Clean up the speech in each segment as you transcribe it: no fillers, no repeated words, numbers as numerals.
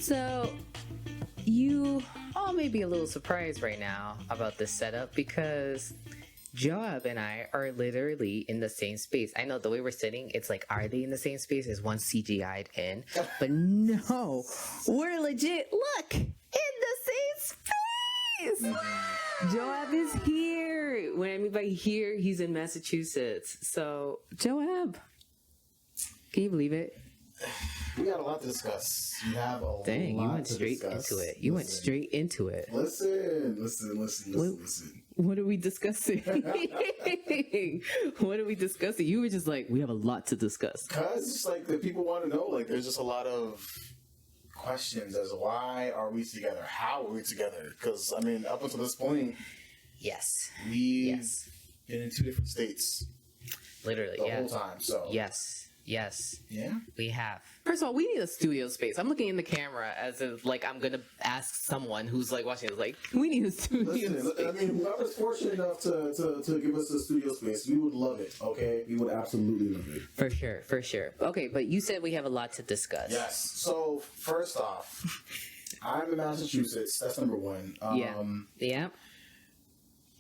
So, you all may be a little surprised right now about this setup because Joab and I are literally in the same space. I know the way we're sitting, it's like, are they in the same space? Is one CGI'd in? But no, we're legit, look, in the same space! Joab is here. When I mean by here, he's in Massachusetts. So, Joab, can you believe it? We got a lot to discuss. You have a Dang, lot you went to straight discuss. into it. You went straight into it. Listen. What are we discussing? What are we discussing? You were just like, we have a lot to discuss. Because it's like the people want to know, like, there's just a lot of questions as why are we together? How are we together? Because, I mean, up until this point, Yes. we've been in two different states Literally, the whole time. So, Yes. yeah. We have. First of all, we need a studio space. I'm looking in the camera as if like I'm gonna ask someone who's like watching. It's like we need a studio Listen, space. I mean, whoever's fortunate enough to give us a studio space, we would love it, okay? We would absolutely love it. For sure. Okay, but you said we have a lot to discuss. Yes. So, first off, I'm in Massachusetts. That's number one. Yeah.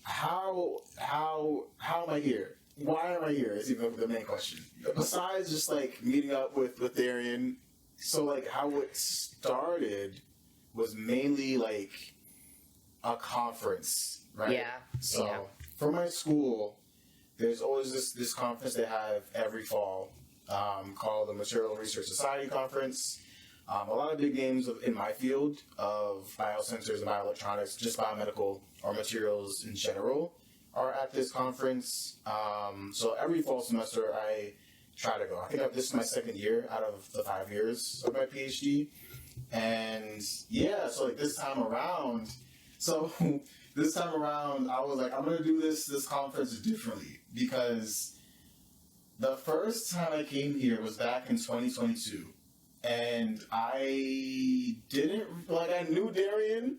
How am I here? Why am I here? Is even the main question. Besides just like meeting up with Darian, so like how it started was mainly like a conference, right? Yeah. So for my school, there's always this conference they have every fall called the Material Research Society Conference. A lot of big names in my field of biosensors and bioelectronics, just biomedical or materials in general, are at this conference. So every fall semester I try to go. I think this is my second year out of the 5 years of my PhD. And yeah, so like this time around, I was like, I'm going to do this conference differently because the first time I came here was back in 2022. And I knew Darian,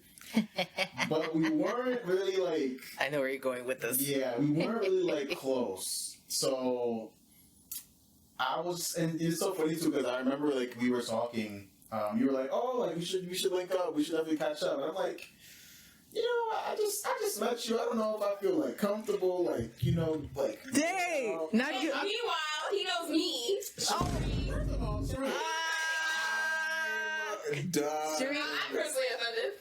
but we weren't really like... I know where you're going with this. Yeah, we weren't really like close. So and it's so funny too because I remember like we were talking. You were like, "Oh, like we should link up. We should definitely catch up." And I'm like, I just met you. I don't know if I feel like comfortable, like like. Dang! Not you. Meanwhile, he knows me. First of all, Cherie, I'm personally offended.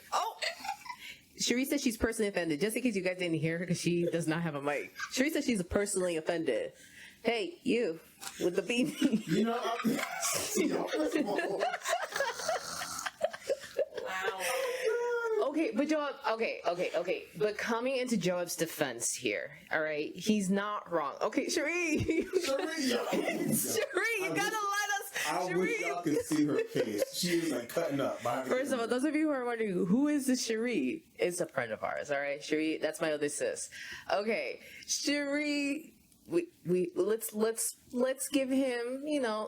Cherie said she's personally offended. Just in case you guys didn't hear her, because she does not have a mic. Cherie said she's personally offended. Hey, you with the beanie. First of all. Wow. Okay, but Joab. Okay. But coming into Joab's defense here, all right, he's not wrong. Okay, Cherie. Cherie, you gotta let us. I wish y'all could see her face. She is like cutting up. First of all, those of you who are wondering who is this Cherie, it's a friend of ours. All right, Cherie, that's my other sis. Okay, Cherie. We let's give him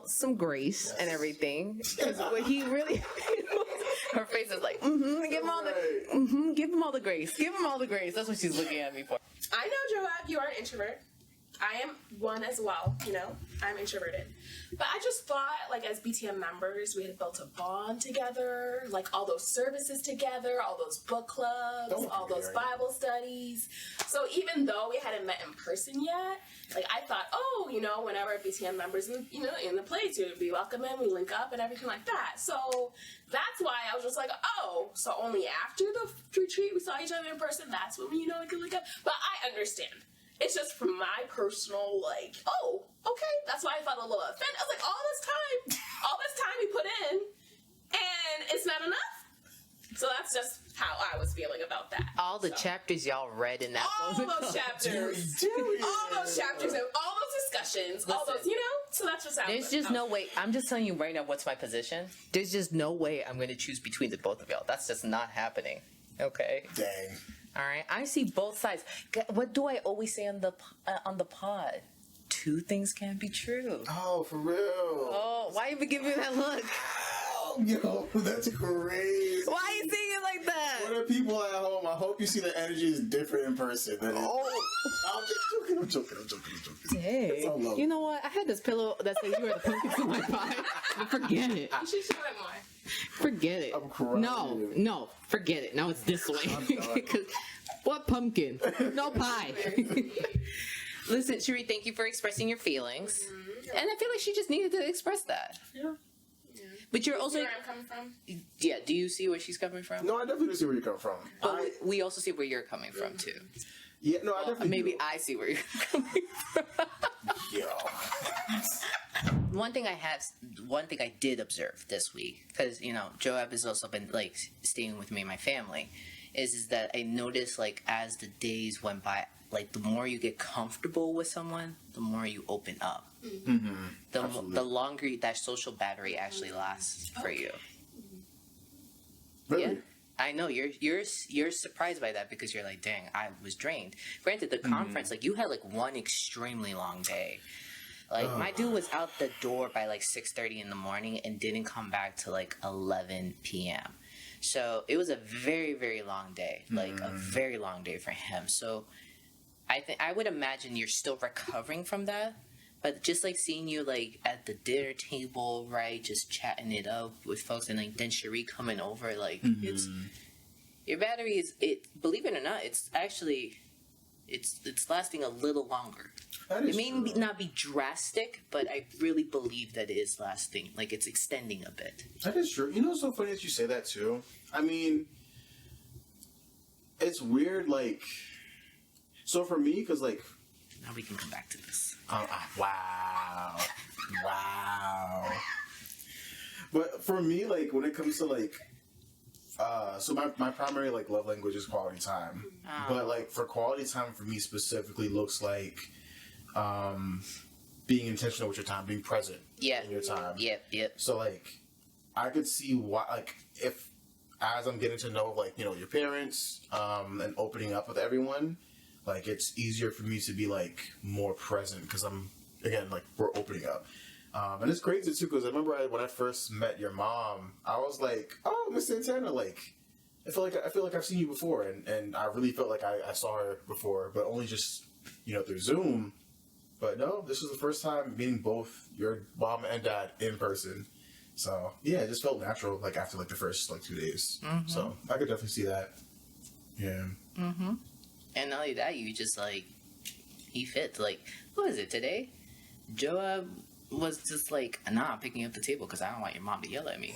some grace and everything because what he really her face is like give him all the grace, give him all the grace. That's what she's looking at me for. I know, Joab, you are an introvert. I am one as well, I'm introverted. But I just thought, like, as BTM members, we had built a bond together, like all those services together, all those book clubs, all those Bible studies. So even though we hadn't met in person yet, like, I thought, whenever BTM members, in the place, we welcome in, we link up and everything like that. So that's why I was just like, so only after the retreat we saw each other in person, that's when we can link up. But I understand. It's just from my personal, like, okay. That's why I felt a little offended. I was like, all this time we put in, and it's not enough. So that's just how I was feeling about that. All the chapters y'all read in that all those chapters, all those chapters, and all those discussions, all those, So that's just how. There's just no way. I'm just telling you right now what's my position. There's just no way I'm going to choose between the both of y'all. That's just not happening. Okay. Dang. All right, I see both sides. What do I always say on the pod? Two things can be true. Oh, for real. Oh, why you giving me that look? Yo, that's crazy. Why are you saying it like that? For the people at home, I hope you see the energy is different in person. I'm joking. Dang. You know what? I had this pillow that said you were the pumpkin to my pie. But forget it. You should show it more. Forget it. I'm crying. No, forget it. Now it's this way. 'Cause what pumpkin? No pie. Listen, Cherie, thank you for expressing your feelings. And I feel like she just needed to express that. Yeah. But you're also... See where I'm coming from? Yeah, do you see where she's coming from? No, I definitely see where you're coming from. But we also see where you're coming from, too. Yeah, no, I definitely Maybe do. I see where you're coming from. Yo. One thing I did observe this week, because Joab has also been like staying with me and my family, is that I noticed like as the days went by, like the more you get comfortable with someone, the more you open up. Mm-hmm. The longer that social battery actually lasts for you. Really? Yeah. I know you're surprised by that because you're like, dang, I was drained. Granted, the conference, like you had like one extremely long day. Like my dude was out the door by like 6:30 in the morning and didn't come back till like 11 p.m. So it was a very, very long day, like a very long day for him. So I would imagine you're still recovering from that. But just like seeing you like at the dinner table, right, just chatting it up with folks, and like then Cherie coming over, like it's your battery is believe it or not, it's actually it's lasting a little longer. It may not be drastic, but I really believe that it is lasting, like it's extending a bit. That is true. You know, it's so funny that you say that too. I mean, it's weird, like, so for me, because like, Now we can come back to this. Wow. But for me, like, when it comes to like, so my primary like love language is quality time. But like for quality time for me specifically looks like being intentional with your time, being present in your time. Yep. So like I could see why, like, if as I'm getting to know like, your parents, and opening up with everyone, like it's easier for me to be like more present because I'm, again, like we're opening up. And it's crazy too because I remember when I first met your mom, I was like, "Oh, Miss Santana!" Like, I feel like I've seen you before, and I really felt like I saw her before, but only just through Zoom. But no, this was the first time meeting both your mom and dad in person. So yeah, it just felt natural. Like after like the first like 2 days, so I could definitely see that. Yeah. Mm-hmm. And not only that, you just like he fits. Like, what is it today? Joab was just like, nah, I'm picking up the table because I don't want your mom to yell at me.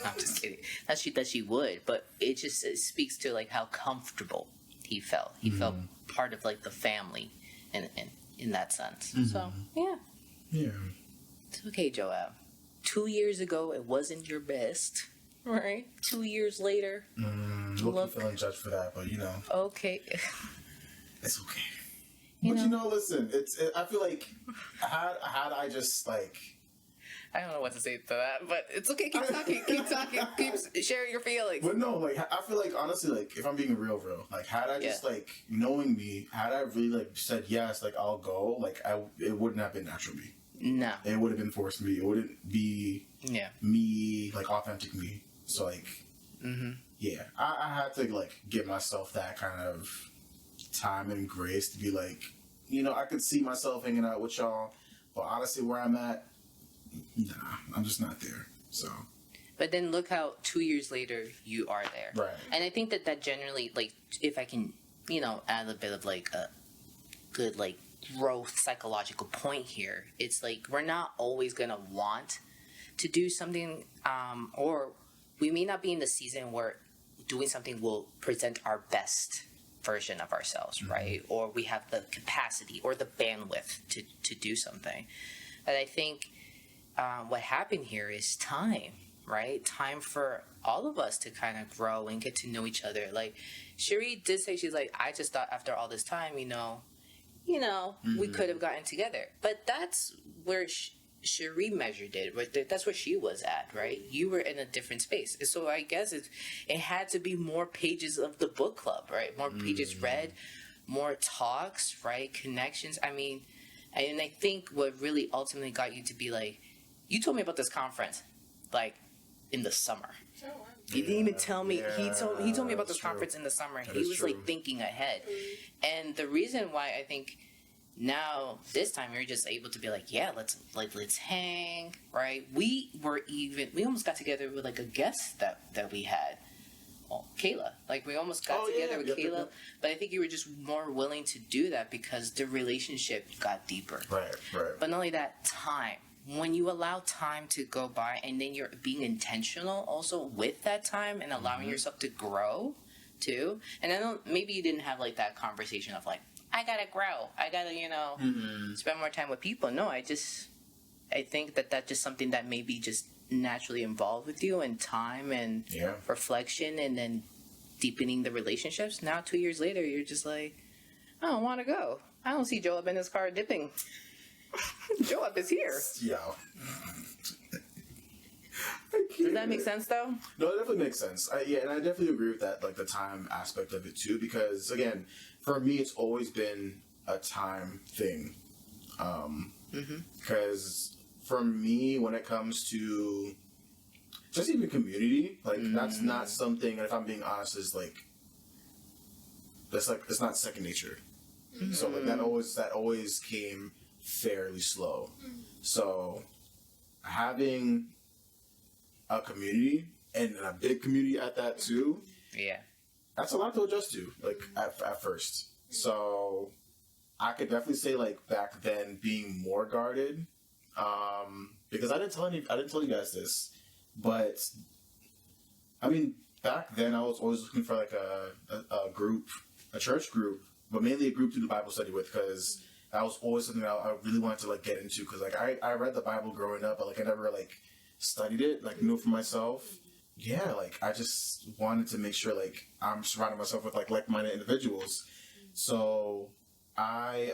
I'm just kidding. That she would, but it speaks to like how comfortable he felt. He felt part of like the family, and in that sense. So yeah, it's okay, Joab. 2 years ago, it wasn't your best, right? 2 years later, Look, feeling judged for that, but okay, it's okay. But listen, I feel like had I just like, I don't know what to say to that, but it's okay. Keep talking. Keep sharing your feelings. But no, like I feel like honestly, like if I'm being real, like had I just like knowing me, had I really like said yes, like I'll go, like it wouldn't have been natural me. No, it would have been forced me. It wouldn't be me, like authentic me. So like, yeah, I had to like give myself that kind of time and grace to be like, I could see myself hanging out with y'all, but honestly, where I'm at, nah, I'm just not there. So. But then look how 2 years later you are there. Right. And I think that generally, like, if I can, add a bit of like a good like growth psychological point here, it's like we're not always gonna want to do something, or we may not be in the season where doing something will present our best version of ourselves, right? Or we have the capacity or the bandwidth to do something. But I think what happened here is time, right? Time for all of us to kind of grow and get to know each other. Like Cherie did say, she's like, I just thought after all this time, we could have gotten together. But that's where Cherie measured it. Right? That's where she was at, right? You were in a different space. So I guess it had to be more pages of the book club, right? More pages read, more talks, right? Connections. I mean, and I think what really ultimately got you to be like, you told me about this conference, like, in the summer. Oh, wow. He didn't even tell me. Yeah, he told me about this true. conference in the summer. That He is was true. like thinking ahead. And the reason why I think now this time you're just able to be like, yeah, let's hang, right? We almost got together with like a guest that we had. Oh, Kayla. Like, we almost got together with Kayla, but I think you were just more willing to do that because the relationship got deeper. Right. But not only that, time. When you allow time to go by and then you're being intentional also with that time and allowing yourself to grow too. And I don't, maybe you didn't have like that conversation of like, I gotta grow. I gotta, spend more time with people. No, I think that that's just something that maybe just naturally involved with you, and time and reflection, and then deepening the relationships. Now 2 years later, you're just like, I don't want to go. I don't see Joab in his car dipping. Joab is here. Yeah. Does that make sense though? No, it definitely makes sense. And I definitely agree with that, like the time aspect of it too, because again, for me, it's always been a time thing. Because for me, when it comes to just even community, like that's not something, if I'm being honest, is like, that's like, it's not second nature. So like that always came fairly slow. So having a community, and a big community at that too, that's a lot to adjust to, like at first. So I could definitely say like back then being more guarded, because I didn't tell you guys this, but I mean back then I was always looking for like a group, a church group, but mainly a group to do Bible study with, because that was always something I really wanted to like get into, because like I read the Bible growing up, but like I never like studied it, like knew for myself. Yeah, like I just wanted to make sure like I'm surrounding myself with like like-minded individuals. So I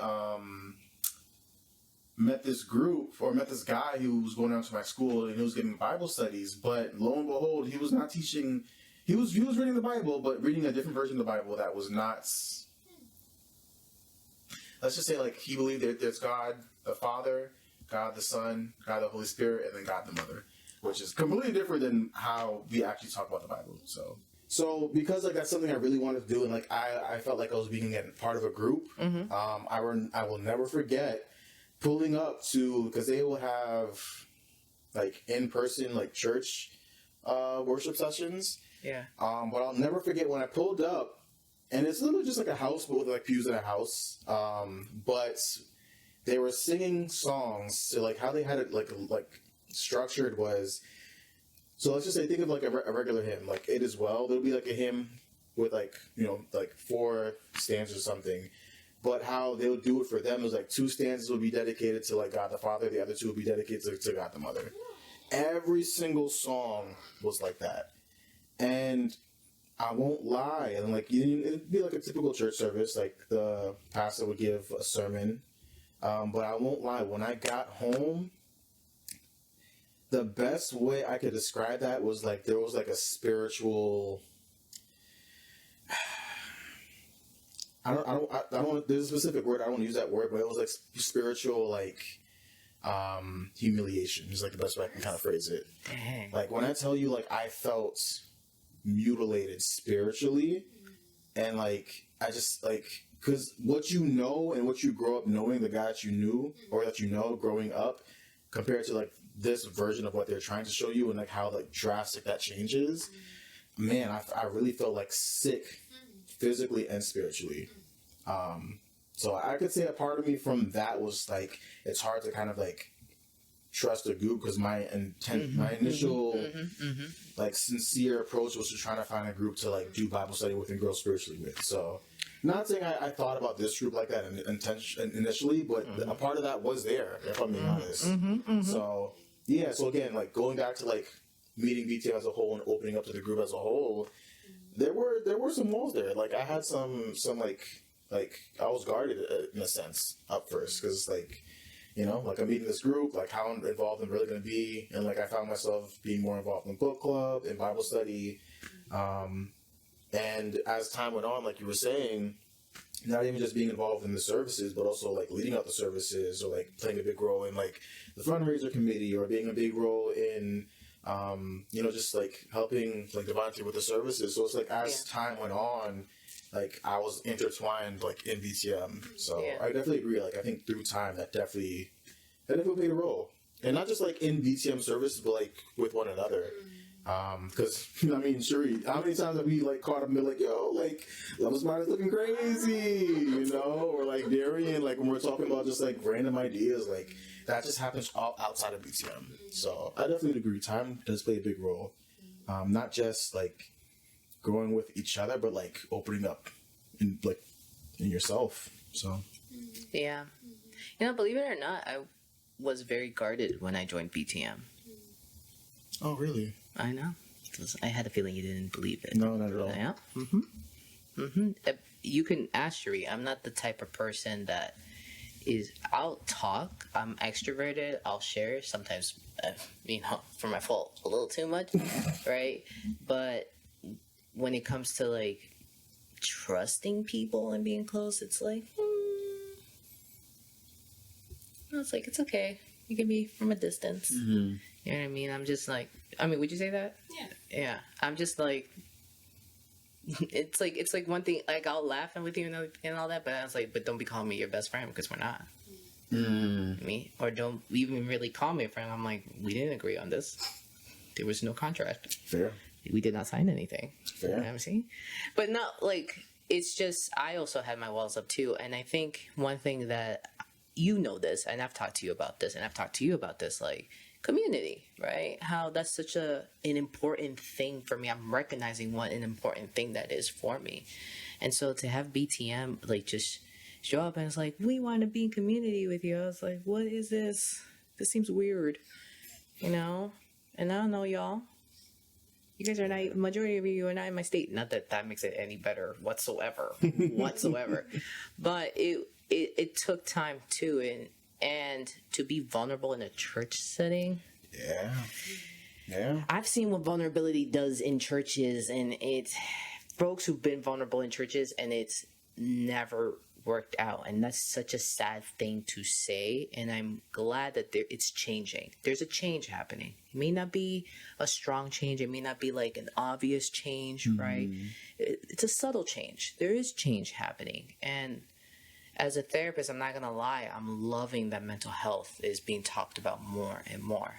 met this guy who was going down to my school, and he was giving Bible studies, but lo and behold, he was not teaching. He was reading the Bible, but reading a different version of the Bible that was not. Let's just say like he believed that there's God the Father, God the Son, God the Holy Spirit, and then God the Mother, which is completely different than how we actually talk about the Bible. So because like that's something I really wanted to do, and like I felt like I was being a part of a group. I will never forget pulling up to, because they will have like in person like church worship sessions. But I'll never forget when I pulled up, and it's literally just like a house, but with like pews in a house. But they were singing songs. So like how they had it like structured was, so let's just say, think of like a regular hymn, like It Is Well. There'll be like a hymn with like, like 4 stanzas or something. But how they would do it for them was like 2 stanzas would be dedicated to like God the Father, the other 2 would be dedicated to God the Mother. Every single song was like that. And I won't lie, and like it'd be like a typical church service, like the pastor would give a sermon. But I won't lie, when I got home, the best way I could describe that was like there was like a spiritual. I don't. There's a specific word. I don't want to use that word, but it was like spiritual, like humiliation is like the best way I can kind of phrase it. Dang. Like when I tell you, like I felt mutilated spiritually, and like I just like, because what you know and what you grow up knowing, the God that you knew or that you know growing up, compared to like this version of what they're trying to show you, and like how like drastic that change is, man, I really felt like sick physically and spiritually. So I could say a part of me from that was like, it's hard to kind of like trust a group, because my initial like sincere approach was to try to find a group to like do Bible study with and grow spiritually with. So not saying I thought about this group like that initially, but a part of that was there, if I'm being honest. So yeah, so again, like going back to like meeting BTM as a whole and opening up to the group as a whole, there were some walls there. Like I had some like I was guarded in a sense up first, because like, like I'm meeting this group, like how involved I'm really going to be, and like I found myself being more involved in book club and Bible study, and as time went on, like you were saying, not even just being involved in the services, but also like leading out the services, or like playing a big role in like the fundraiser committee, or being a big role in just like helping like Devontae with the services. So it's like as time went on, like I was intertwined like in BTM. So Yeah. I definitely agree. Like I think through time that definitely played a role, and not just like in BTM service, but like with one another. Because I mean, Sheree, how many times have we like caught up and been like, "Yo, like Love Mine is looking crazy," you know, or like Darian, like when we're talking about just like random ideas, like that just happens all outside of BTM. So I definitely agree. Time does play a big role, not just like growing with each other, but like opening up in yourself. So Yeah. You know, believe it or not, I was very guarded when I joined BTM. oh really? I know. I had a feeling you didn't believe it. No, not at all. Yeah. You can ask Sheree. I'm not the type of person that is. I'll talk. I'm extroverted. I'll share. Sometimes, for my fault, a little too much, right? But when it comes to like trusting people and being close, it's like, it's like it's okay. You can be from a distance. Mm-hmm. You know what I mean? I'm just like, would you say that? Yeah. Yeah. I'm just like, it's like one thing, like I'll laugh with you and all that, but I was like, but don't be calling me your best friend because we're not. Me? Or don't even really call me a friend. I'm like, we didn't agree on this. There was no contract. Fair. We did not sign anything. Fair. You know what I'm saying? But not like, it's just, I also had my walls up too. And I think one thing that, you know this, and I've talked to you about this, and I've talked to you about this, like, community, right? How that's such an important thing for me. I'm recognizing what an important thing that is for me. And so to have BTM, like, just show up and it's like, we want to be in community with you. I was like, what is this? This seems weird, you know? And I don't know, y'all. You guys are not, majority of you are not in my state. Not that that makes it any better whatsoever. But it took time too, and to be vulnerable in a church setting. Yeah. I've seen what vulnerability does in churches, and it's folks who've been vulnerable in churches, and it's never worked out, and that's such a sad thing to say. And I'm glad that it's changing. There's a change happening. It may not be a strong change. It may not be like an obvious change, right? It's a subtle change. There is change happening, and as a therapist, I'm not gonna lie, I'm loving that mental health is being talked about more and more.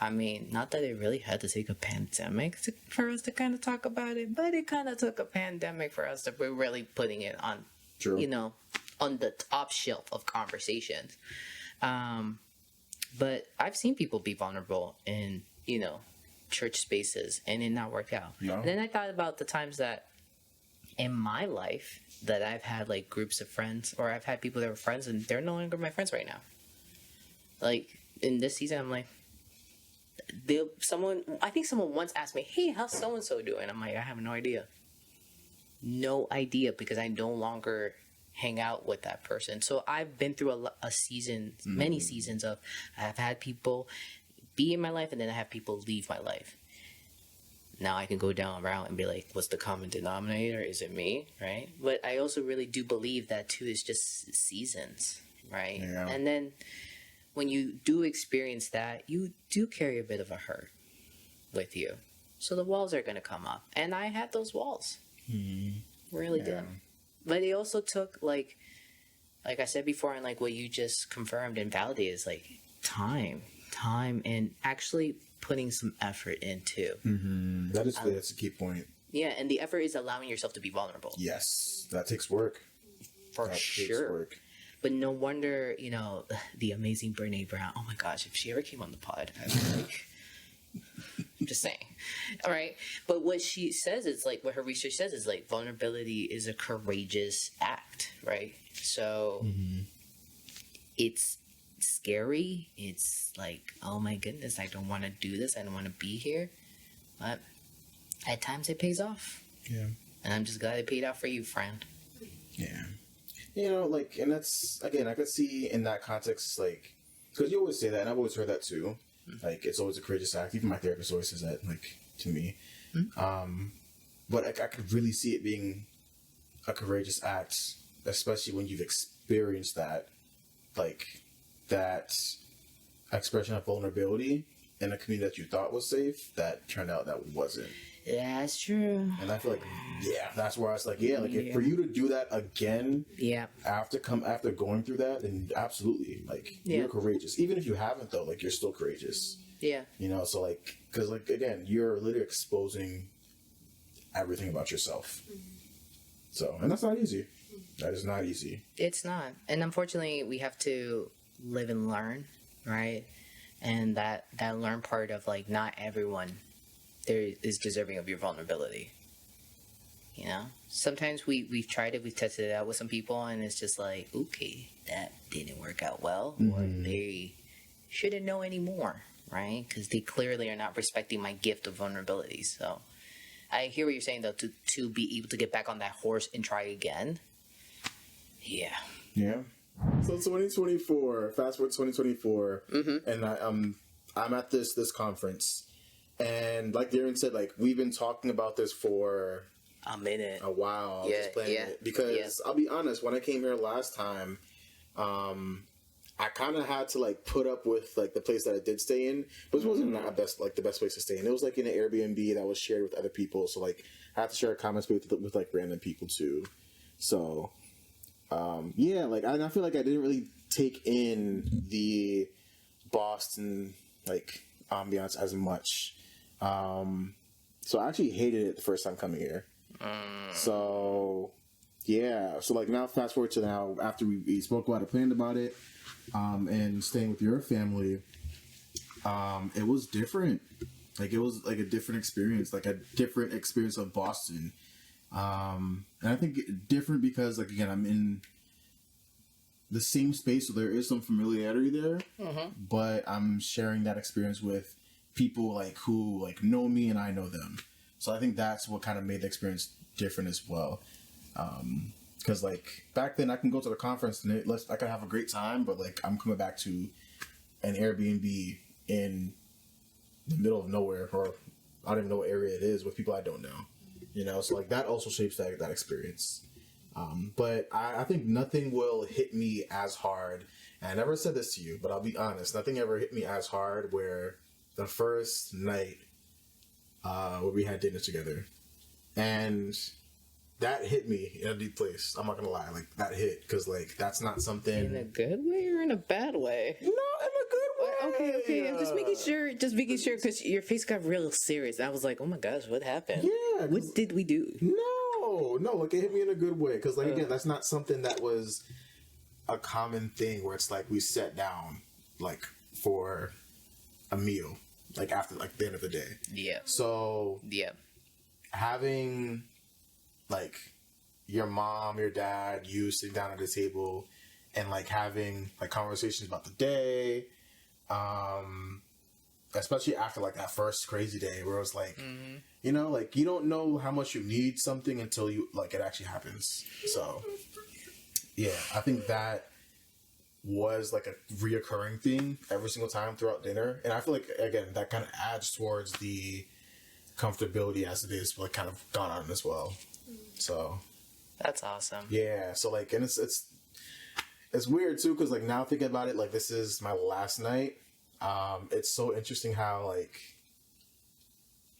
I mean, not that it really had to take a pandemic for us to kind of talk about it, but it kind of took a pandemic for us to be really putting it on, on the top shelf of conversations. But I've seen people be vulnerable in, church spaces, and it not work out. Yeah. And then I thought about the times that in my life that I've had like groups of friends, or I've had people that were friends and they're no longer my friends right now. Like in this season, I'm like, I think someone once asked me, hey, how's so-and-so doing? I'm like, I have no idea. No idea, because I no longer hang out with that person. So I've been through a season, many seasons of, I've had people be in my life and then I have people leave my life. Now I can go down a route and be like, what's the common denominator? Is it me? Right? But I also really do believe that too is just seasons, right? Yeah. And then when you do experience that, you do carry a bit of a hurt with you. So the walls are going to come up. And I had those walls. Really did. But it also took like I said before, and like what you just confirmed and validated, is like time and actually putting some effort into. That's a key point. Yeah, and the effort is allowing yourself to be vulnerable. Yes, that takes work. For sure. But no wonder, the amazing Brene Brown. Oh my gosh, if she ever came on the pod, I'd be like, I'm just saying. All right. But what she says is like, what her research says is like, vulnerability is a courageous act, right? So it's scary. It's like, oh my goodness, I don't want to do this. I don't want to be here. But at times it pays off. Yeah. And I'm just glad it paid off for you, friend. Yeah. And that's, again, I could see in that context, like, because you always say that, and I've always heard that too. Like, it's always a courageous act. Even my therapist always says that, like, to me. But I could really see it being a courageous act, especially when you've experienced that, like, that expression of vulnerability in a community that you thought was safe that turned out that wasn't. That's true. And I feel like, yeah, that's where I was like, yeah, like if, for you to do that again, Yeah. after going through that, then absolutely, like you're courageous. Even if you haven't though, like you're still courageous. Yeah. You know, so like, because like again, you're literally exposing everything about yourself. So, and that's not easy. That is not easy. It's not. And unfortunately, we have to live and learn, right? And that learn part of like not everyone there is deserving of your vulnerability. You know? Sometimes we've tried it, we've tested it out with some people, and it's just like, okay, that didn't work out well, or they shouldn't know anymore, right? Because they clearly are not respecting my gift of vulnerability. So I hear what you're saying, though, to be able to get back on that horse and try again. Yeah. Yeah. So 2024, fast forward 2024, and I'm at this conference, and like Darren said, like we've been talking about this for A minute. a while. Just planning it. Because I'll be honest, when I came here last time, I kind of had to like put up with like the place that I did stay in, but it wasn't the best place to stay in. It was like in an Airbnb that was shared with other people, so like I had to share a common space with like random people too. So yeah, like I feel like I didn't really take in the Boston like ambiance as much. So I actually hated it the first time coming here. So yeah, so like now fast forward to now after we spoke about it, planned about it, and staying with your family, it was different. Like it was like a different experience of Boston. And I think different because like again I'm in the same space, so there is some familiarity there, but I'm sharing that experience with people like who like know me and I know them. So I think that's what kind of made the experience different as well. Because like back then I can go to the conference and I could have a great time, but like I'm coming back to an Airbnb in the middle of nowhere, or I don't even know what area it is, with people I don't know. You know, so like that also shapes that experience. But I think nothing will hit me as hard. And I never said this to you, but I'll be honest, nothing ever hit me as hard where the first night where we had dinner together, and that hit me in a deep place. I'm not gonna lie, like that hit, because like that's not something In a good way or in a bad way? No, in a good way. Okay. I'm just making sure, because your face got real serious. I was like, oh my gosh, what happened? Yeah. What did we do? No, like it hit me in a good way, because like again, that's not something that was a common thing where it's like we sat down like for a meal, like after like the end of the day. Yeah. So Yeah. having like your mom, your dad, you sitting down at the table and like having like conversations about the day, especially after like that first crazy day where it was like, you know, like you don't know how much you need something until you like it actually happens. So yeah, I think that was like a reoccurring thing every single time throughout dinner, and I feel like again that kind of adds towards the comfortability as it is like kind of gone on as well. So That's awesome. yeah, so like, and it's weird too, because like now thinking about it, like this is my last night. It's so interesting how like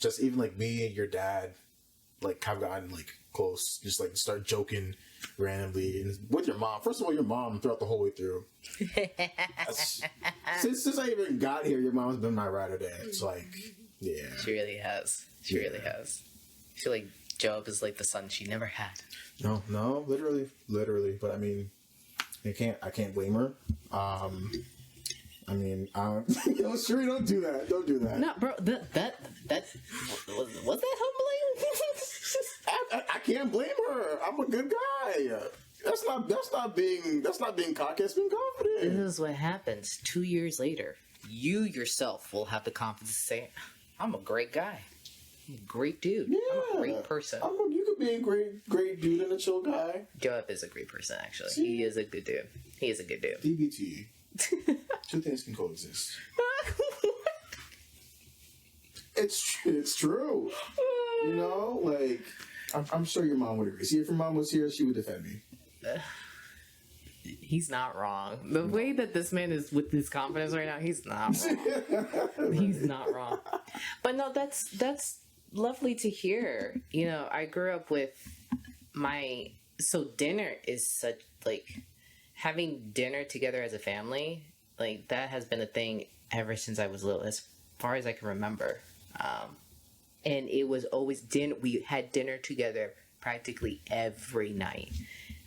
just even like me and your dad like have gotten like close, just like start joking randomly, and with your mom. First of all, your mom throughout the whole way through. Since I even got here, your mom's been my ride or die. It's like, yeah, She really has. She really has. I feel like Job is like the son she never had. no, literally. But I mean, I can't blame her. I mean, sure, don't do that. Don't do that. No, bro, that was that humbling? I can't blame her. I'm a good guy. That's not being cocky. That's being confident. This is what happens 2 years later. You yourself will have the confidence to say, I'm a great guy. I'm a great dude. Yeah, I'm a great person. You could be a great dude and a chill guy. Joab is a great person, actually. See? He is a good dude. He is a good dude. DBT. Two things can coexist. It's true. You know, like I'm sure your mom would agree. See, if your mom was here, she would defend me. he's not wrong. The way that this man is with his confidence right now, he's not wrong. He's not wrong. But no, that's lovely to hear. You know, I grew up with so dinner is such like having dinner together as a family, like that has been a thing ever since I was little, as far as I can remember. And it was always dinner. We had dinner together practically every night.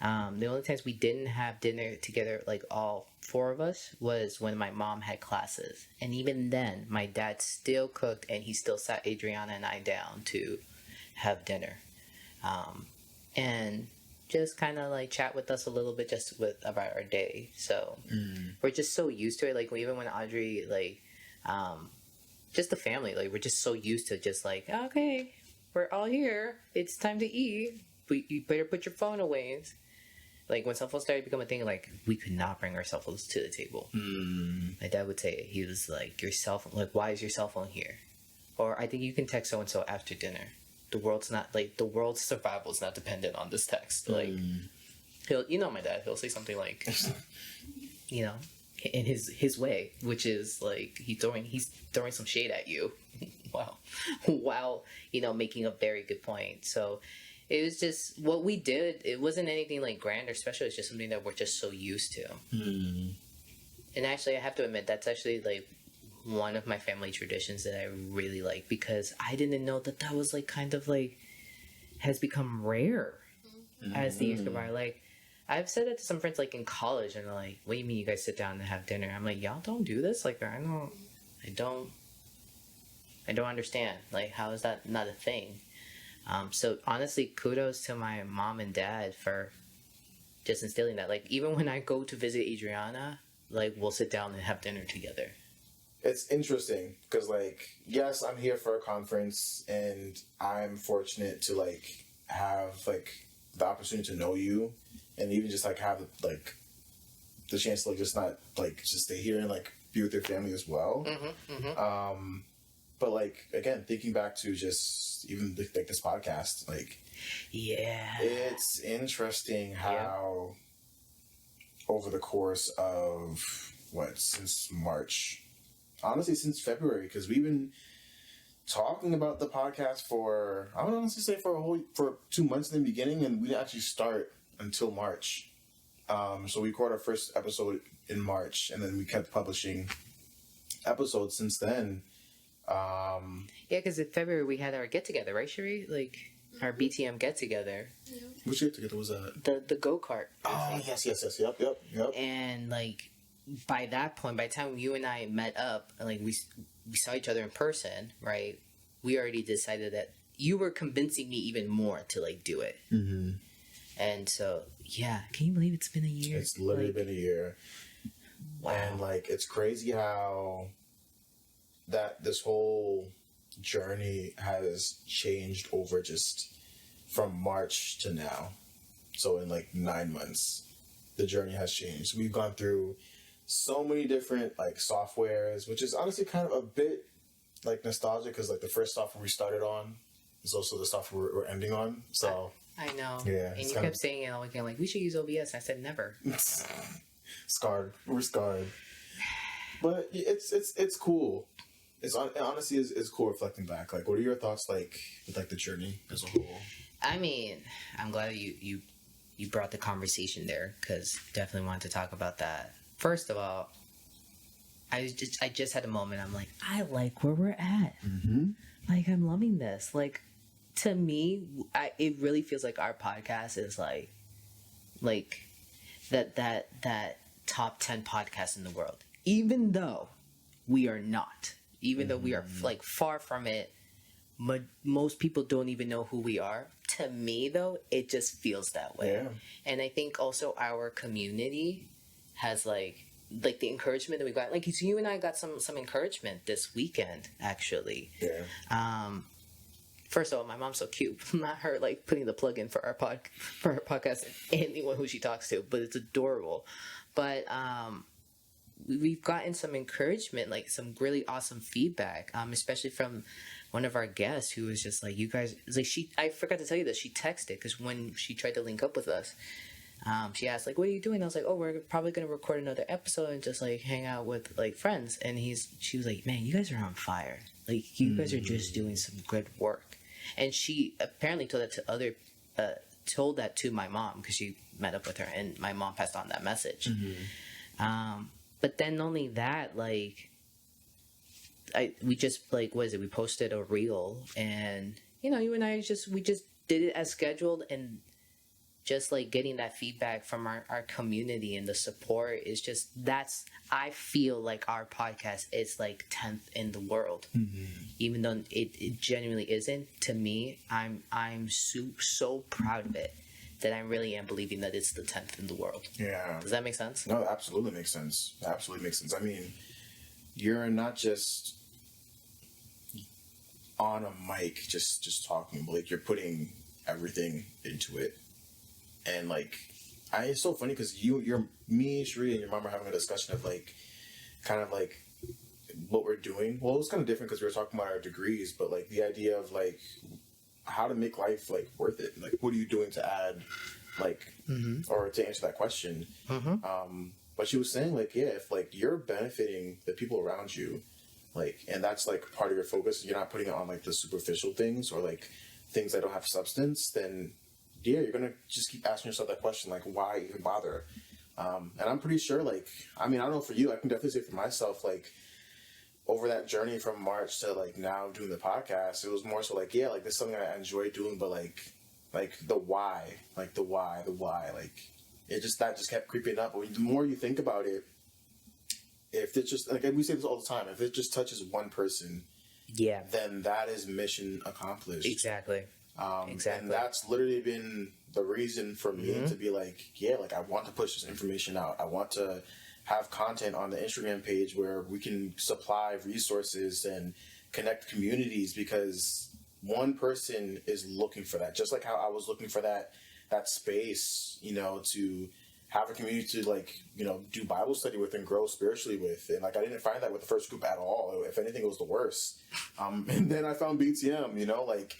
The only times we didn't have dinner together, like all four of us, was when my mom had classes. And even then, my dad still cooked and he still sat Adriana and I down to have dinner. And just kind of like chat with us a little bit just about our day. So we're just so used to it. Like even when Audrey, like, just the family, like we're just so used to just like, okay, we're all here. It's time to eat. But you better put your phone away. Like when cell phones started to become a thing, like we could not bring our cell phones to the table. My dad would say, he was like, your cell phone, like why is your cell phone here? Or I think you can text so and so after dinner. The world's not like the world's survival is not dependent on this text. Like he'll, you know, my dad, he'll say something like, you know, in his way, which is like he's throwing some shade at you. Wow, while you know making a very good point. So it was just what we did. It wasn't anything like grand or special. It's just something that we're just so used to. And actually, I have to admit that's actually like one of my family traditions that I really like, because I didn't know that was like kind of like has become rare as the years go by. Like I've said that to some friends like in college, and they're like, what do you mean you guys sit down and have dinner? I'm like, y'all don't do this? Like I don't understand. Like how is that not a thing? So honestly, kudos to my mom and dad for just instilling that. Like even when I go to visit Adriana, like we'll sit down and have dinner together. It's interesting because, like, yes, I'm here for a conference, and I'm fortunate to like have like the opportunity to know you, and even just like have like the chance to like just not like just stay here and like be with your family as well. But like again, thinking back to just even like this podcast, like it's interesting how over the course of since March. Honestly, since February, because we've been talking about the podcast for, I would honestly say for 2 months in the beginning, and we didn't actually start until March. So we recorded our first episode in March, and then we kept publishing episodes since then. Yeah, because in February we had our get together, right, Cherie? Like our BTM get together. Yeah. Which get together was that? The go-kart. Oh yes, yep. And like by that point, by the time you and I met up, like we saw each other in person, right? We already decided that you were convincing me even more to like do it. And so, yeah, can you believe it's been a year? It's literally been a year. Wow. And like, it's crazy how that this whole journey has changed over just from March to now. So in like 9 months, the journey has changed. We've gone through so many different like softwares, which is honestly kind of a bit like nostalgic because like the first software we started on is also the software we're ending on. So I know. Yeah. And you kept saying it all weekend, like we should use OBS. I said never. Scarred. We're scarred. But it's cool. It honestly is cool reflecting back. Like, what are your thoughts like with like the journey as a whole? I mean, I'm glad you brought the conversation there, because definitely wanted to talk about that. First of all, I just had a moment. I'm like, I like where we're at. Like, I'm loving this. Like, to me, it really feels like our podcast is like that top 10 podcast in the world. Even though we are not. Even though we are like far from it. Most people don't even know who we are. To me, though, it just feels that way. Yeah. And I think also our community has like the encouragement that we got. Like, you and I got some encouragement this weekend, actually. Yeah. First of all, my mom's so cute. Not her like putting the plug in for our podcast and anyone who she talks to, but it's adorable. But we've gotten some encouragement, like some really awesome feedback, especially from one of our guests who was just like, you guys, like I forgot to tell you this, she texted, because when she tried to link up with us, she asked like, what are you doing? I was like, oh, we're probably gonna record another episode and just like hang out with like friends. And she was like, man, you guys are on fire. Like, you guys are just doing some good work. And she apparently told that to my mom, because she met up with her, and my mom passed on that message. But then not only that, like, we just like, what is it? We posted a reel, and you and I we just did it as scheduled, and just like getting that feedback from our community and the support is just, I feel like our podcast is like 10th in the world, even though it genuinely isn't. To me, I'm so proud of it that I really am believing that it's the 10th in the world. Yeah. Does that make sense? No, absolutely makes sense. Absolutely makes sense. I mean, you're not just on a mic just talking, but like, you're putting everything into it. And like, it's so funny because me, Sheree, and your mom are having a discussion of like, kind of like what we're doing. Well, it was kind of different because we were talking about our degrees, but like the idea of like how to make life like worth it. Like, what are you doing to add, like, or to answer that question? But she was saying like, yeah, if like you're benefiting the people around you, like, and that's like part of your focus, you're not putting it on like the superficial things or like things that don't have substance, then yeah, you're gonna just keep asking yourself that question, like, why even bother? And I'm pretty sure, like, I mean, I don't know for you, I can definitely say for myself, like, over that journey from March to like now doing the podcast, it was more so like, yeah, like this is something I enjoy doing, but like the why, like the why, like that just kept creeping up. But the more you think about it, if it just, like we say this all the time, if it just touches one person, Yeah. then that is mission accomplished. Exactly. Exactly. And that's literally been the reason for me to be like, yeah, like I want to push this information out. I want to have content on the Instagram page where we can supply resources and connect communities, because one person is looking for that. Just like how I was looking for that space, to have a community to like, do Bible study with and grow spiritually with. And like, I didn't find that with the first group at all. If anything, it was the worst. And then I found BTM, like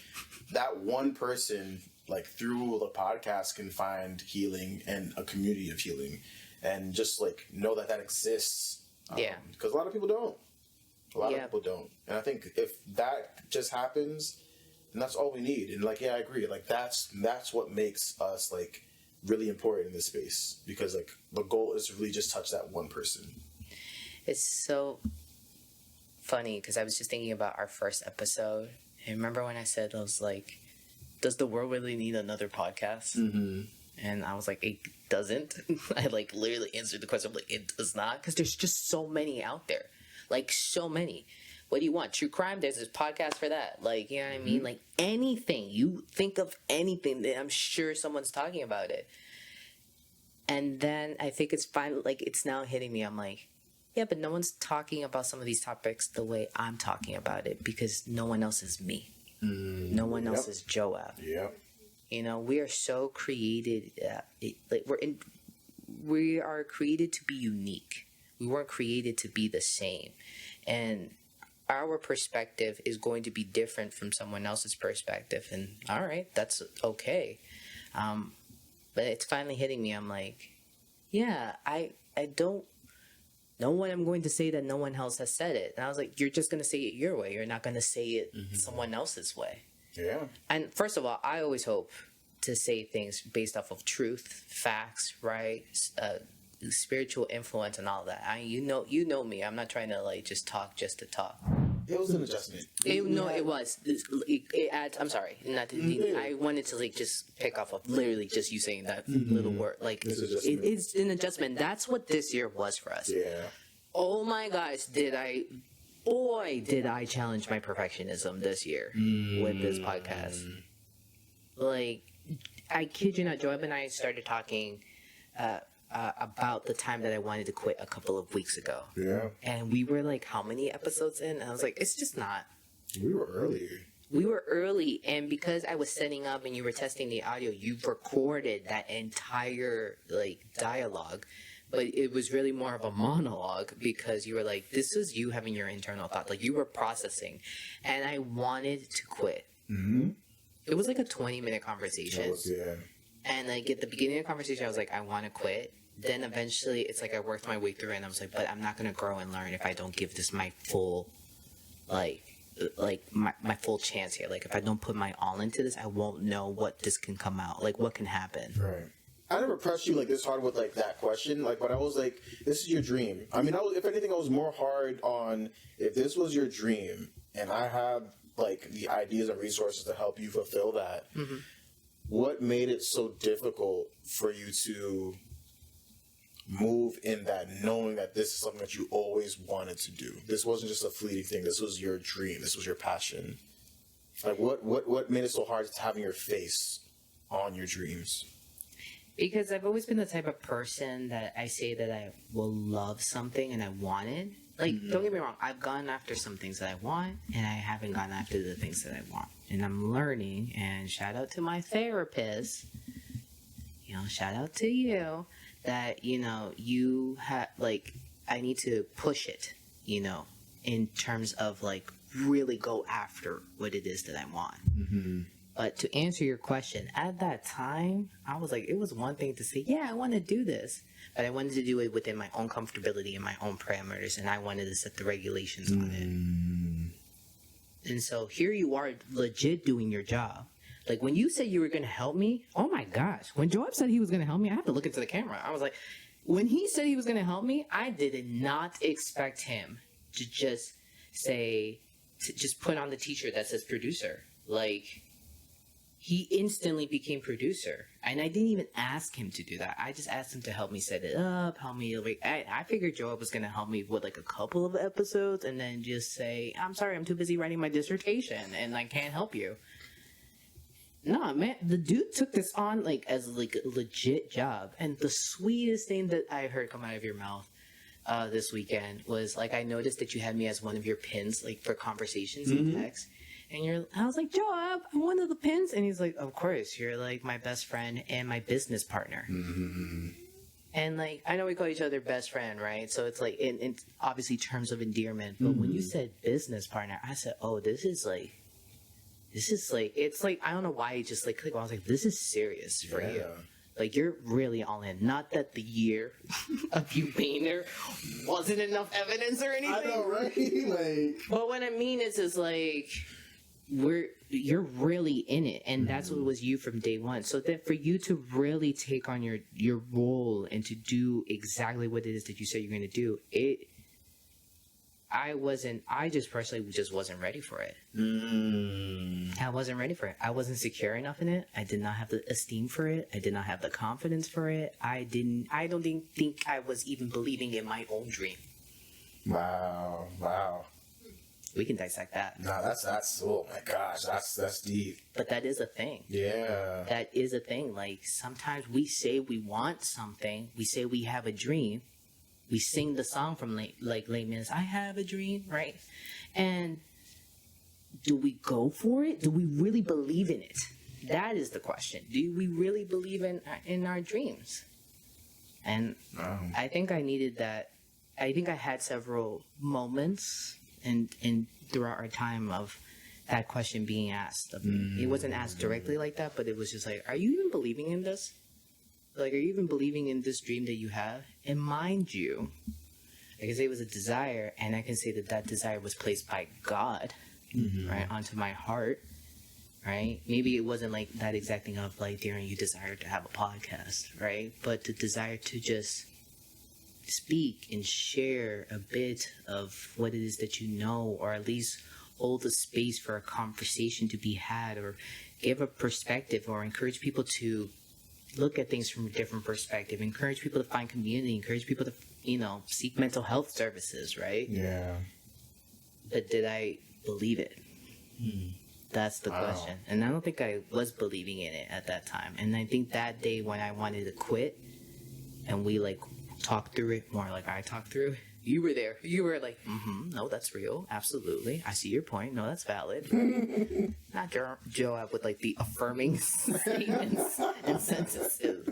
that one person, like through the podcast, can find healing and a community of healing, and just like know that exists. Yeah. Because a lot of people don't. A lot of people don't. And I think if that just happens, then that's all we need. And like, yeah, I agree. Like that's what makes us like really important in this space, because like the goal is to really just touch that one person. It's so funny because I was just thinking about our first episode. And remember when I said, I was like, does the world really need another podcast? And I was like, it doesn't. I like literally answered the question, like, it does not, because there's just so many out there. Like, so many. What do you want? True crime? There's this podcast for that. Like, you know what I mean? Like, anything. You think of anything, I'm sure someone's talking about it. And then I think it's finally, like, it's now hitting me. I'm like, yeah, but no one's talking about some of these topics the way I'm talking about it, because no one else is me. No one else is Joab. We are so created. We are created to be unique. We weren't created to be the same. And our perspective is going to be different from someone else's perspective. And all right, that's okay. But it's finally hitting me. I'm like, yeah, I don't know what I'm going to say that no one else has said it. And I was like, you're just going to say it your way. You're not going to say it someone else's way. Yeah. And first of all, I always hope to say things based off of truth, facts, right? Spiritual influence and all that. You know me. I'm not trying to like just talk just to talk. It was an adjustment. It was. It adds. I'm sorry. I wanted to like just pick off of literally just you saying that little word. Like it's an adjustment. That's what this year was for us. Yeah. Oh my gosh, did I challenge my perfectionism this year with this podcast. Like, I kid you not, Joab and I started talking about the time that I wanted to quit a couple of weeks ago. Yeah. And we were like, how many episodes in? And I was like, it's just not. We were early. We were early, and because I was setting up and you were testing the audio, you recorded that entire like dialogue. But it was really more of a monologue, because you were like, this is you having your internal thought. Like, you were processing. And I wanted to quit. It was like a 20-minute conversation. Yeah. And like at the beginning of the conversation, I was like, I want to quit. Then eventually, it's like I worked my way through it, and I was like, but I'm not gonna grow and learn if I don't give this my full, like my full chance here. Like if I don't put my all into this, I won't know what this can come out. Like what can happen. Right. I never pressed you like this hard with like that question. Like, but I was like, "This is your dream." I mean, if anything, I was more hard on if this was your dream, and I have like the ideas and resources to help you fulfill that. Mm-hmm. What made it so difficult for you to move in that, knowing that this is something that you always wanted to do? This wasn't just a fleeting thing. This was your dream. This was your passion. Like, what made it so hard to having your face on your dreams? Because I've always been the type of person that I say that I will love something and I want it. Like, don't get me wrong, I've gone after some things that I want, and I haven't gone after the things that I want. And I'm learning, and shout out to my therapist, shout out to you, that, you have, like, I need to push it, in terms of, like, really go after what it is that I want. Mm-hmm. But to answer your question, at that time, I was like, it was one thing to say, yeah, I want to do this. But I wanted to do it within my own comfortability and my own parameters, and I wanted to set the regulations on it. And so here you are legit doing your job. Like when you said you were going to help me, oh my gosh. When Joab said he was going to help me, I have to look into the camera. I was like, when he said he was going to help me, I did not expect him to just just put on the t-shirt that says producer. Like, he instantly became producer. And I didn't even ask him to do that. I just asked him to help me set it up, help me. Like, I figured Joab was going to help me with like a couple of episodes and then just say, I'm sorry, I'm too busy writing my dissertation and I can't help you. No, man, the dude took this on like as like a legit job. And the sweetest thing that I heard come out of your mouth this weekend was like, I noticed that you had me as one of your pins, like for conversations in text. And I was like, Joab, I'm one of the pins. And he's like, of course, you're like my best friend and my business partner. Mm-hmm. And like, I know we call each other best friend, right? So it's like, in obviously terms of endearment. But when you said business partner, I said, oh, this is like, it's like, I don't know why it just like clicked. I was like, this is serious for you. Like, you're really all in. Not that the year of you being there wasn't enough evidence or anything. I know, right? Like, but what I mean is like, you're really in it, and that's what was you from day one. So that for you to really take on your role and to do exactly what it is that you said you're going to do, I just personally just wasn't ready for it. I wasn't ready for it. I wasn't secure enough in it. I did not have the esteem for it. I did not have the confidence for it. I don't think I was even believing in my own dream. Wow. We can dissect that. No, that's oh my gosh, that's deep. But that is a thing. Yeah. That is a thing. Like, sometimes we say we want something. We say we have a dream. We sing the song from Les Mis, I have a dream, right? And do we go for it? Do we really believe in it? That is the question. Do we really believe in our dreams? And I think I needed that. I think I had several moments and throughout our time of that question being asked of me. It wasn't asked directly like that, but it was just like, are you even believing in this? Like, are you even believing in this dream that you have? And mind you, I can say it was a desire, and I can say that desire was placed by God, right, onto my heart, right? Maybe it wasn't like that exact thing of like, Darren, you desire to have a podcast, right? But the desire to just speak and share a bit of what it is that you know, or at least hold a space for a conversation to be had, or give a perspective, or encourage people to look at things from a different perspective, encourage people to find community, encourage people to, seek mental health services, right? Yeah. But did I believe it? That's the question. And I don't think I was believing in it at that time. And I think that day when I wanted to quit, and we like talked through it, more like I talked through it, you were there. You were like, no, that's real. Absolutely. I see your point. No, that's valid. Not Joab with like the affirming statements and sentences.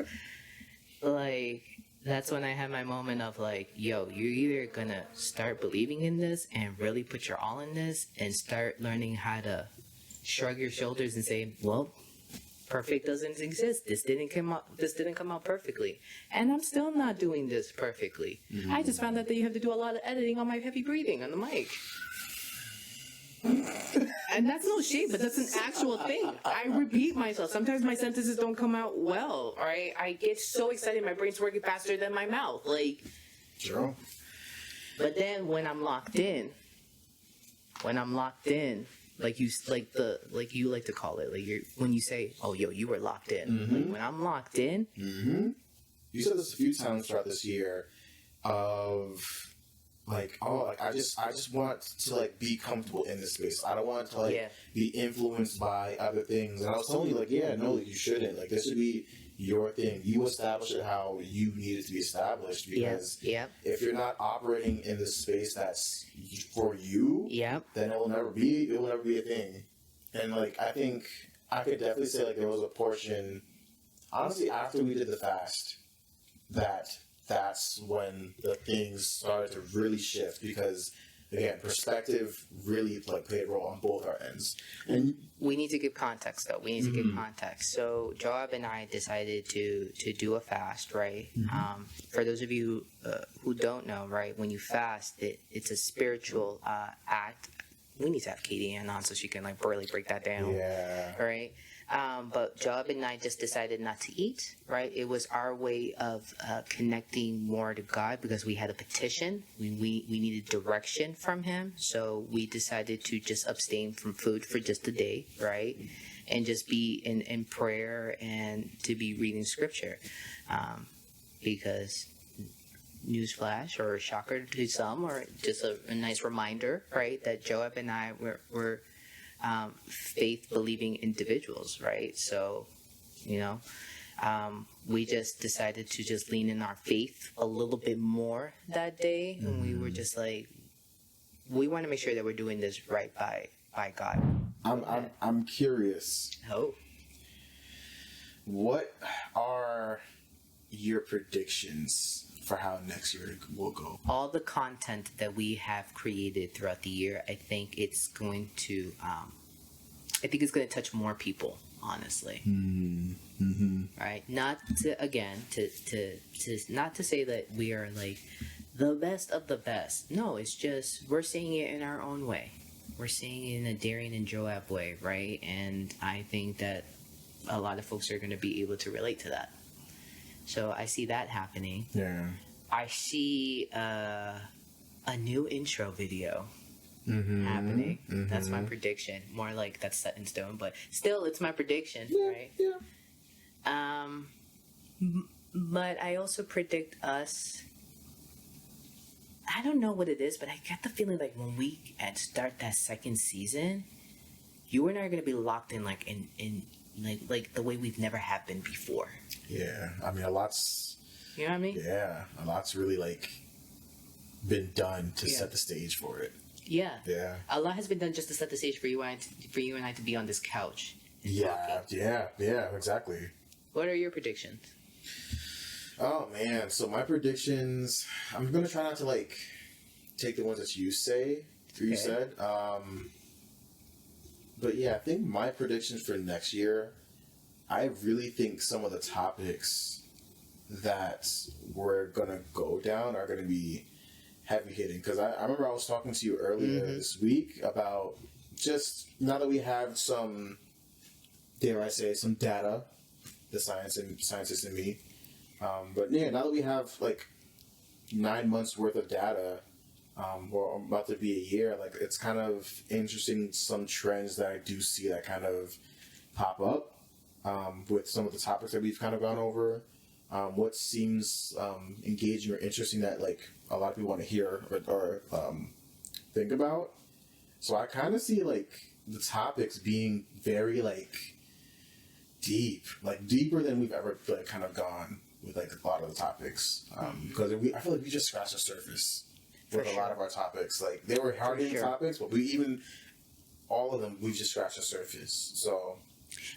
Like, that's when I had my moment of like, yo, you're either gonna start believing in this and really put your all in this and start learning how to shrug your shoulders and say, well, perfect doesn't exist. This didn't come out perfectly. And I'm still not doing this perfectly. I just found out that you have to do a lot of editing on my heavy breathing on the mic. And that's no shade, but that's an actual thing. I repeat myself. Sometimes my sentences don't come out well, right? I get so excited, my brain's working faster than my mouth. Like, True. but then when I'm locked in, like you like to call it, like when you say, "Oh, yo, you were locked in." Like, when I'm locked in, You said this a few times throughout this year of like, oh, like I just want to like be comfortable in this space. I don't want to like be influenced by other things. And I was telling you like, yeah, no, like, you shouldn't. Like this should be your thing. You establish it how you need it to be established, because if you're not operating in the space that's for you, then it will never be a thing. And like I think I could definitely say like there was a portion, honestly, after we did the fast, that's when the things started to really shift, because again, perspective really like played a role on both our ends. And we need to give context though. We need to give context. So Joab and I decided to do a fast, right? For those of you who don't know, right, when you fast, it's a spiritual act. We need to have Katie on so she can like really break that down. yeah, Right? But Joab and I just decided not to eat, right? It was our way of connecting more to God, because we had a petition. We needed direction from Him. So we decided to just abstain from food for just a day, right? And just be in prayer and to be reading scripture. Because, newsflash or shocker to some, or just a nice reminder, right? That Joab and I were faith-believing individuals, right? So, we just decided to just lean in our faith a little bit more that day, and we were just like, we want to make sure that we're doing this right by God. I'm curious. Oh, What are your predictions for how next year will go? all the content that we have created throughout the year, I think it's going to touch more people, honestly. Right? Not to say that we are like the best of the best. No, it's just we're seeing it in our own way. We're seeing it in a Darian and Joab way, right? And I think that a lot of folks are going to be able to relate to that. So I see that happening. Yeah. I see a new intro video happening. That's my prediction. More like that's set in stone, but still, it's my prediction, right? Yeah. But I also predict us. I don't know what it is, but I get the feeling like when we start that second season, you and I are gonna be locked in in like the way we've never have been before. Yeah. I mean, a lot's. You know what I mean? Yeah, a lot's really like been done to set the stage for it. Yeah. Yeah. A lot has been done just to set the stage for you and I to be on this couch. And talking. Yeah, exactly. What are your predictions? Oh man, so my predictions, I'm gonna try not to like take the ones that you said. But yeah, I think my predictions for next year, I really think some of the topics that we're gonna go down are gonna be heavy hitting, because I remember I was talking to you earlier this week about just now that we have some, dare I say, some data, the scientist in me, but yeah, now that we have like 9 months worth of data, we're about to be a year, like it's kind of interesting some trends that I do see that kind of pop up with some of the topics that we've kind of gone over. What seems engaging or interesting that like a lot of people want to hear or think about. So I kind of see like the topics being very like deep, like deeper than we've ever like kind of gone with like a lot of the topics. Because I feel like we just scratched the surface with a lot of our topics. Like they were hard hitting topics, but all of them, we've just scratched the surface. So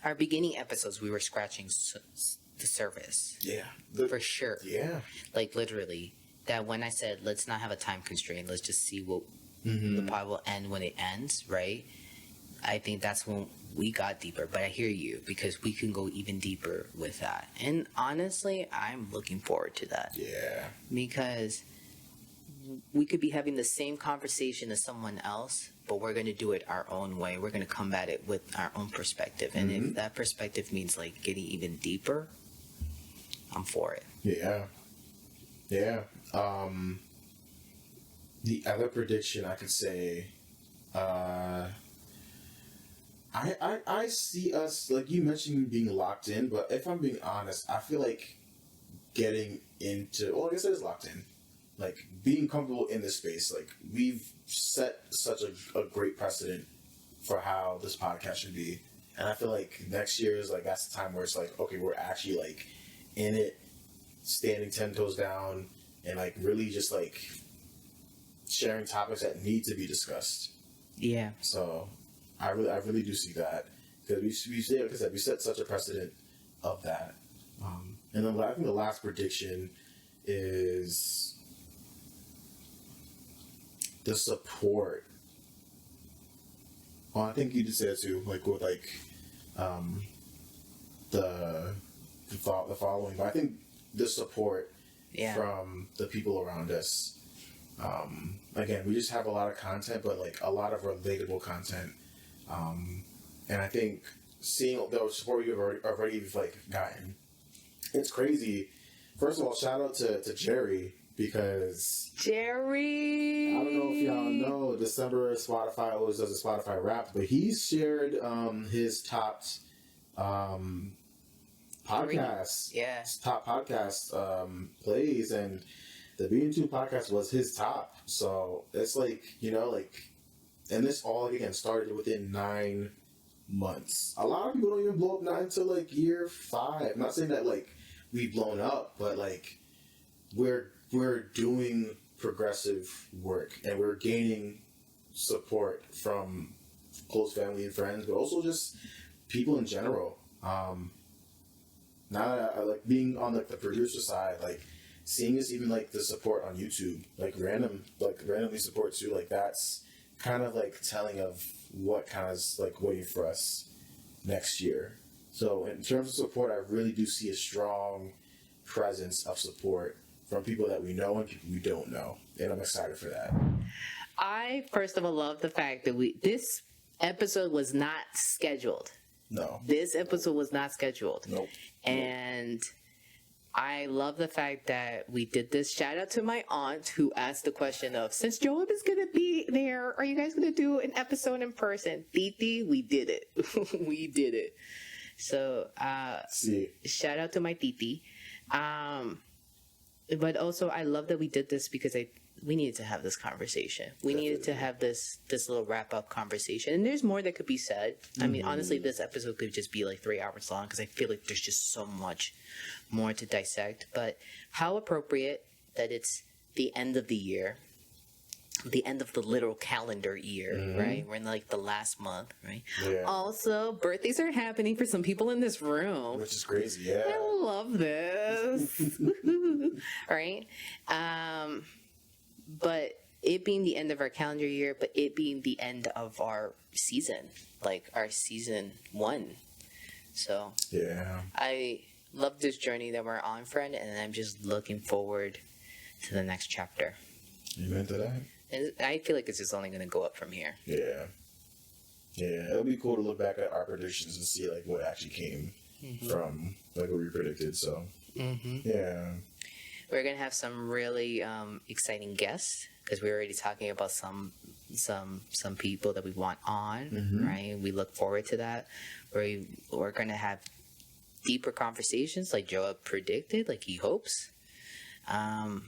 our beginning episodes, we were scratching the surface. Yeah. For sure. Yeah. Like literally, that when I said, let's not have a time constraint, let's just see what the pod will end when it ends, right? I think that's when we got deeper. But I hear you, because we can go even deeper with that. And honestly, I'm looking forward to that. Yeah. Because we could be having the same conversation as someone else, but we're going to do it our own way. We're going to come at it with our own perspective. And if that perspective means like getting even deeper, I'm for it. Yeah. Yeah. The other prediction I could say, I see us, like you mentioned, being locked in, but if I'm being honest, I feel like getting into, well, I guess it is locked in. Like, being comfortable in this space, like, we've set such a great precedent for how this podcast should be. And I feel like next year is, like, that's the time where it's like, okay, we're actually, like, in it, standing 10 toes down, and, like, really just, like, sharing topics that need to be discussed. Yeah. So, I really do see that. Because like I said, we set such a precedent of that. And then I think the last prediction is the support. Well, I think you just said it too, like with like the following. But I think the support from the people around us. Again, we just have a lot of content, but like a lot of relatable content. And I think seeing the support you've already like gotten, it's crazy. First of all, shout out to Jerry. Because Jerry, I don't know if y'all know, December Spotify always does a Spotify Wrapped, but he's shared his top podcasts, his top podcast plays, and the Being2 podcast was his top. So it's like, you know, like, and this all again started within 9 months. A lot of people don't even blow up not until like year 5. I'm not saying that like we've blown up, but like we're doing progressive work, and we're gaining support from close family and friends, but also just people in general. Now, like being on like the producer side, like seeing us even like the support on YouTube, like randomly support too. Like that's kind of like telling of what kind of is like waiting for us next year. So in terms of support, I really do see a strong presence of support from people that we know and people we don't know. And I'm excited for that. I first of all love the fact that this episode was not scheduled. No. This episode was not scheduled. Nope. And I love the fact that we did this. Shout out to my aunt who asked the question of, since Joab is going to be there, are you guys going to do an episode in person? Titi, we did it. We did it. So, shout out to my Titi. But also, I love that we did this because we needed to have this conversation. We needed to have this little wrap-up conversation. And there's more that could be said. I mean, honestly, this episode could just be like 3 hours long because I feel like there's just so much more to dissect. But how appropriate that it's the end of the year, the end of the literal calendar year, right? We're in like the last month, right? Yeah. Also, birthdays are happening for some people in this room. Which is crazy, yeah. I love this. Right? But it being the end of our calendar year, but it being the end of our season, like our season 1. So yeah, I love this journey that we're on, friend, and I'm just looking forward to the next chapter. Amen to that. And I feel like it's just only going to go up from here. Yeah. Yeah, it'll be cool to look back at our predictions and see like what actually came from like what we predicted. So yeah, we're gonna have some really exciting guests because we're already talking about some people that we want on, right? We look forward to that. We're gonna have deeper conversations, like Joab predicted, like he hopes. And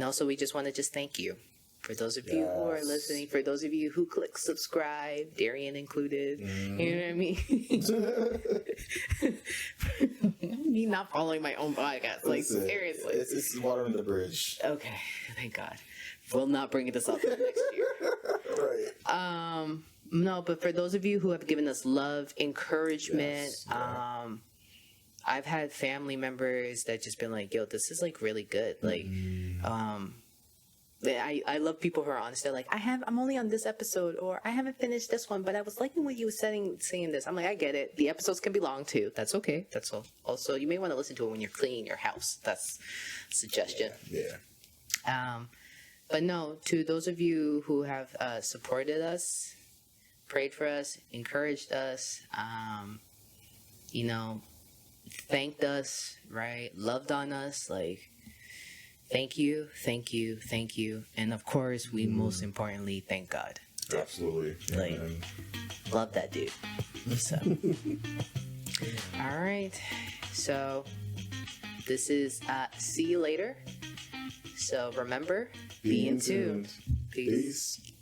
also, we just want to thank you. For those of you who are listening, for those of you who click subscribe, Darian included, you know what I mean? Me not following my own podcast, like seriously. It's water under the bridge. Okay, thank God. We'll not bring this up next year. Right. No, but for those of you who have given us love, encouragement, I've had family members that just been like, yo, this is like really good. Like, I love people who are honest. They're like, I'm only on this episode, or I haven't finished this one, but I was liking what you were saying this. I'm like, I get it. The episodes can be long too. That's okay. That's all. Also, you may want to listen to it when you're cleaning your house. That's a suggestion. Yeah. But no, to those of you who have supported us, prayed for us, encouraged us, you know, thanked us, right? Loved on us, like, thank you, thank you, thank you. And of course, we most importantly thank God. Absolutely. Like, Amen. love that dude. So, all right. So, this is see you later. So, remember, be in tune. Peace. Peace.